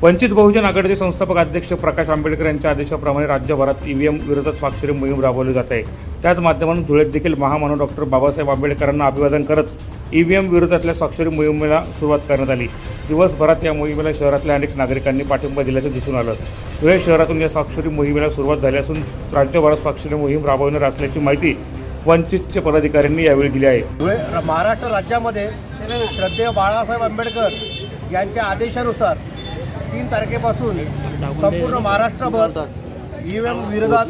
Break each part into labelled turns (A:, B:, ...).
A: वंचित बहुजन आघाडीचे संस्थापक अध्यक्ष प्रकाश आंबेडकर यांच्या आदेशाप्रमाणे राज्यभरात ईव्हीएम विरोधात स्वाक्षरी मोहीम राबवली जात आहे। त्याच माध्यमातून धुळ्यात देखील महामानव डॉक्टर बाबासाहेब आंबेडकरांना अभिवादन करत ईव्हीएम विरोधातल्या स्वाक्षरी मोहिमेला सुरुवात करण्यात आली। दिवसभरात या मोहिमेला शहरातल्या अनेक नागरिकांनी पाठिंबा दिल्याचं दिसून आलं। धुळे शहरातून या स्वाक्षरी मोहिमेला सुरुवात झाली असून राज्यभरात स्वाक्षरी मोहीम राबवणार असल्याची माहिती वंचितचे पदाधिकाऱ्यांनी यावेळी दिली आहे।
B: धुळे महाराष्ट्र राज्यामध्ये श्रद्धेय बाळासाहेब आंबेडकर यांच्या आदेशानुसार 3 तारखेपासून संपूर्ण महाराष्ट्रभर ईव्हीएम विरोधात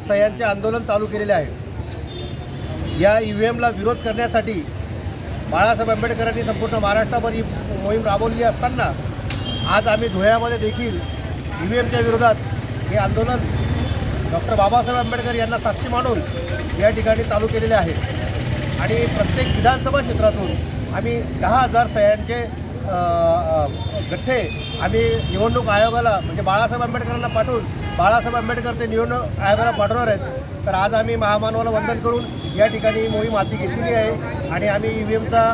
B: सह्यांचे आंदोलन चालू केलेले आहे। या ईव्हीएमला विरोध करण्यासाठी बाळासाहेब आंबेडकरांनी संपूर्ण महाराष्ट्रभर ही मोहीम राबवली असताना आज आम्ही धुळ्यामध्ये देखील ईव्हीएमच्या विरोधात हे आंदोलन डॉक्टर बाबासाहेब आंबेडकर यांना साक्षी मानून या ठिकाणी चालू केलेले आहे। आणि प्रत्येक विधानसभा क्षेत्रातून आम्ही 10,000 सह्यांचे गठ्ठे आम्ही निवडणूक आयोगाला म्हणजे बाळासाहेब आंबेडकरांना पाठवून बाळासाहेब आंबेडकर ते निवडणूक आयोगाला पाठवणार आहेत। तर आज आम्ही महामानवाला वंदन करून या ठिकाणी मोहीम हाती घेतलेली आहे आणि आम्ही ईव्हीएमचा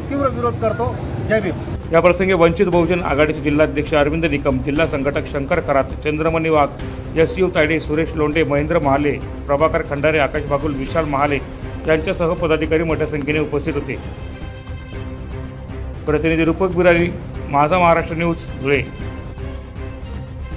B: तीव्र विरोध करतो। जय भीम।
A: या प्रसंगी वंचित बहुजन आघाडीचे जिल्हाध्यक्ष अरविंद निकम, जिल्हा संघटक शंकर खरात, चंद्रमणी वाघ, एस.यू. तायडे, सुरेश लोंढे, महेंद्र महाले, प्रभाकर खंडारे, आकाश बागुल, विशाल महाले यांच्यासह पदाधिकारी मोठ्या संख्येने उपस्थित होते। प्रतिनिधी रूपक बिरारी, माझा महाराष्ट्र न्यूज, धुळे।